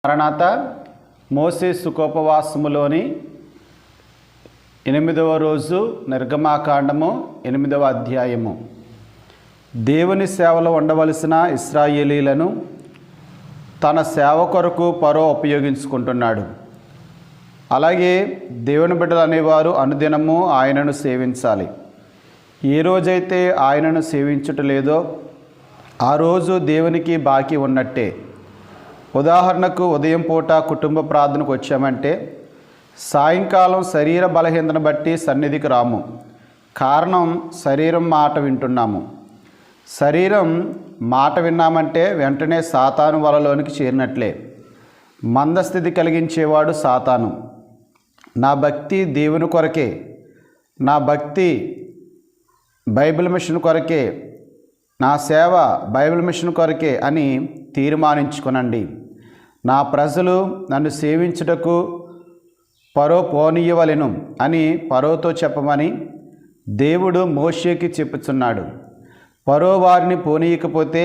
మరణాత మోసే సుఖోపవాసములోని 8వ రోజు నిర్గమాకాండము 8వ అధ్యాయము. దేవుని సేవలో ఉండవలసిన ఇశ్రాయేలీలను తన సేవ కొరకు ఫరో ఉపయోగించుకుంటున్నాడు. అలాగే దేవుని బిడ్డలు అనేవారు అనుదినము ఆయనను సేవించాలి. ఏ రోజైతే ఆయనను సేవించుటలేదో ఆ రోజు దేవునికి బాకీ ఉన్నట్టే. ఉదాహరణకు ఉదయం పూట కుటుంబ ప్రార్థనకు వచ్చామంటే సాయంకాలం శరీర బలహీనతను బట్టి సన్నిధికి రాము. కారణం శరీరం మాట వింటున్నాము. శరీరం మాట విన్నామంటే వెంటనే సాతాను వలలోనికి చేరినట్లే. మందస్థితి కలిగించేవాడు సాతాను. నా భక్తి దేవుని కొరకే, నా భక్తి బైబిల్ మిషన్ కొరకే, నా సేవ బైబిల్ మిషన్ కొరకే అని తీర్మానించుకునండి. నా ప్రజలు నన్ను సేవించుటకు ఫరో పోనీయవలెను అని ఫరోతో చెప్పమని దేవుడు మోషేకి చెప్పుచున్నాడు. ఫరో వారిని పోనీయకపోతే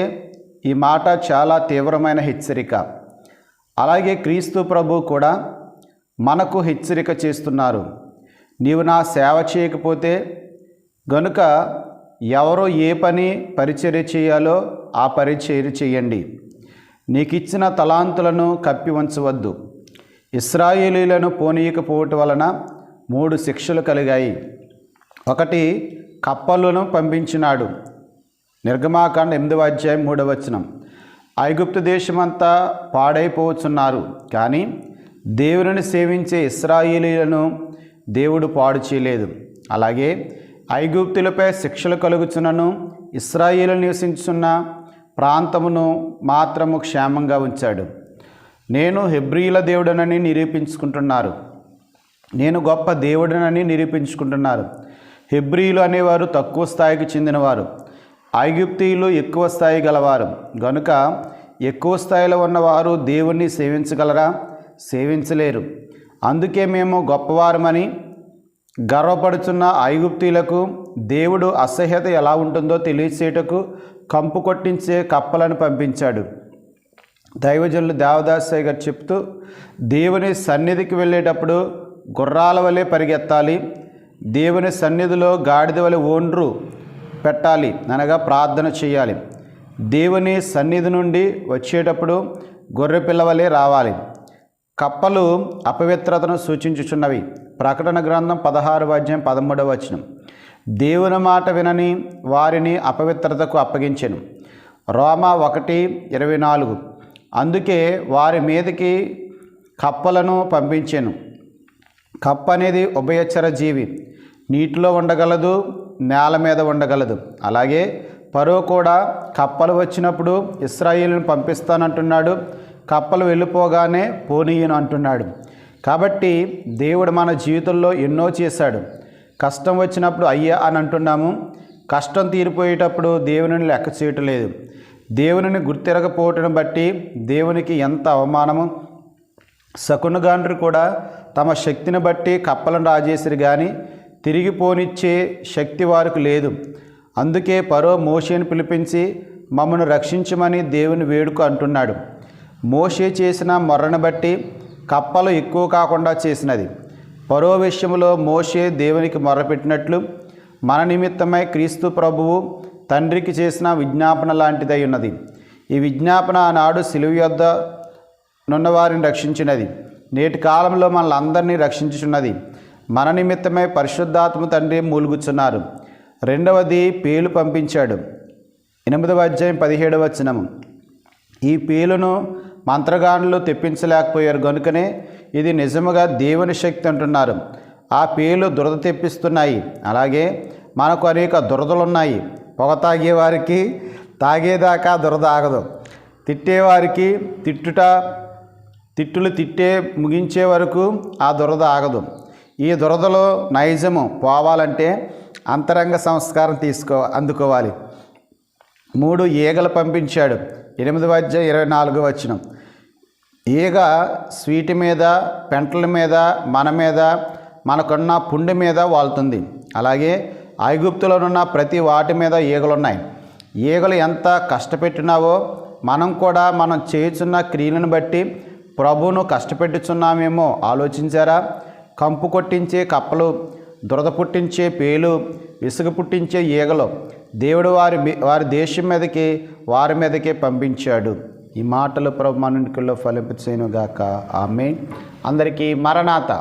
ఈ మాట చాలా తీవ్రమైన హెచ్చరిక. అలాగే క్రీస్తు ప్రభు కూడా మనకు హెచ్చరిక చేస్తున్నారు. నీవు నా సేవ చేయకపోతే గనుక ఎవరో ఏ పని పరిచర్య చేయాలో ఆ పరిచర్య చేయండి. నీకిచ్చిన తలాంతులను కప్పి ఉంచవద్దు. ఇశ్రాయేలీలను పోనీయకపోవటం వలన 3 శిక్షలు కలిగాయి. 1, కప్పలను పంపించినాడు. నిర్గమాకాండ 8వ అధ్యాయం 3వ వచనం. ఐగుప్తు దేశమంతా పాడైపోవచ్చున్నారు, కానీ దేవుని సేవించే ఇశ్రాయేలీలను దేవుడు పాడు చేయలేదు. అలాగే ఐగుప్తులపై శిక్షలు కలుగుచున్నను ఇశ్రాయేలు నివసించున్న ప్రాంతమును మాత్రము క్షేమంగా ఉంచాడు. నేను హెబ్రీల దేవుడనని నిరూపించుకుంటున్నారు. నేను గొప్ప దేవుడనని నిరూపించుకుంటున్నారు. హెబ్రీలు అనేవారు తక్కువ స్థాయికి చెందినవారు, ఐగుప్తీయులు ఎక్కువ స్థాయి గలవారు. గనుక ఎక్కువ స్థాయిలో ఉన్నవారు దేవుణ్ణి సేవించగలరా? సేవించలేరు. అందుకే మేము గొప్పవారమని గర్వపడుచున్న ఐగుప్తీయులకు దేవుడు అసహ్యత ఎలా ఉంటుందో తెలియచేయటకు కంపు కొట్టించే కప్పలను పంపించాడు. దైవజనులు దేవదాసయ్య గారు చెప్తూ, దేవుని సన్నిధికి వెళ్ళేటప్పుడు గుర్రాల వలె పరిగెత్తాలి, దేవుని సన్నిధిలో గాడిద వలె ఓండ్రు పెట్టాలి, అనగా ప్రార్థన చేయాలి. దేవుని సన్నిధి నుండి వచ్చేటప్పుడు గొర్రె పిల్లవలే రావాలి. కప్పలు అపవిత్రతను సూచించుచున్నవి. ప్రకటన గ్రంథం 16వ అధ్యాయం 13వ వచనం. దేవుని మాట వినని వారిని అపవిత్రతకు అప్పగించెను. రోమా 1:24. అందుకే వారి మీదకి కప్పలను పంపించెను. కప్ప అనేది ఉభయచర జీవి, నీటిలో ఉండగలదు, నేల మీద ఉండగలదు. అలాగే ఫరో కూడా కప్పలు వచ్చినప్పుడు ఇశ్రాయేలును పంపిస్తానంటున్నాడు, కప్పలు వెళ్ళిపోగానే పోనీయను అంటున్నాడు. కాబట్టి దేవుడు మన జీవితంలో ఎన్నో చేశాడు. కష్టం వచ్చినప్పుడు అయ్యా అని అంటున్నాము, కష్టం తీరిపోయేటప్పుడు దేవునిని లెక్క చేయటం లేదు. దేవునిని గుర్తిరగపోవటం బట్టి దేవునికి ఎంత అవమానము. శకునగాండ్రు కూడా తమ శక్తిని బట్టి కప్పలను రాజేసిరు, కానీ తిరిగి పోనిచ్చే శక్తి వారికి లేదు. అందుకే ఫరో మోషేను పిలిపించి మమ్మను రక్షించమని దేవుని వేడుక అంటున్నాడు. మోషే చేసిన మొర్రను బట్టి కప్పలు ఎక్కువ కాకుండా చేసినది. ఫరో విషయంలో మోషే దేవునికి మొర్రపెట్టినట్లు మన నిమిత్తమై క్రీస్తు ప్రభువు తండ్రికి చేసిన విజ్ఞాపన లాంటిదై ఉన్నది. ఈ విజ్ఞాపన ఆనాడు సిలువ యొద్ద నున్నవారిని రక్షించినది, నేటి కాలంలో మనల్ని రక్షించుచున్నది. మన నిమిత్తమై పరిశుద్ధాత్మ తండ్రి మూలుగుచున్నారు. 2వది, పేలు పంపించాడు. 8వ అధ్యాయం 17వ వచనం. ఈ పేలును మంత్రగానులు తెప్పించలేకపోయారు, కనుకనే ఇది నిజముగా దేవుని శక్తి అంటున్నారు. ఆ పేలు దురద తెప్పిస్తున్నాయి. అలాగే మనకు అనేక దురదలున్నాయి. పొగ తాగేవారికి తాగేదాకా దురద ఆగదు. తిట్టేవారికి తిట్టులు తిట్టే ముగించే వరకు ఆ దురద ఆగదు. ఈ దురదలో నైజము పోవాలంటే అంతరంగ సంస్కారం అందుకోవాలి. 3, ఈగలు పంపించాడు. 8వ అధ్యాయం 24వ వచనం. ఈగ స్వీటి మీద, పెంటల మీద, మన మీద, మనకున్న పుండి మీద వాళ్తుంది. అలాగే ఐగుప్తులోనున్న ప్రతి వాటి మీద ఈగలున్నాయి. ఈగలు ఎంత కష్టపెట్టినావో మనం కూడా చేయుచున్న క్రియలను బట్టి ప్రభువును కష్టపెట్టుచున్నామేమో ఆలోచించారా? కంపు కొట్టించే కప్పలు, దురద పుట్టించే పేలు, విసుగు పుట్టించే ఈగలు దేవుడు వారి దేశం మీదకి వారి మీదకే పంపించాడు. ఈ మాటలు ప్రభు మనునికిలో ఫలింపచేయునుగాక. ఆమేన్. అందరికీ మరణాత.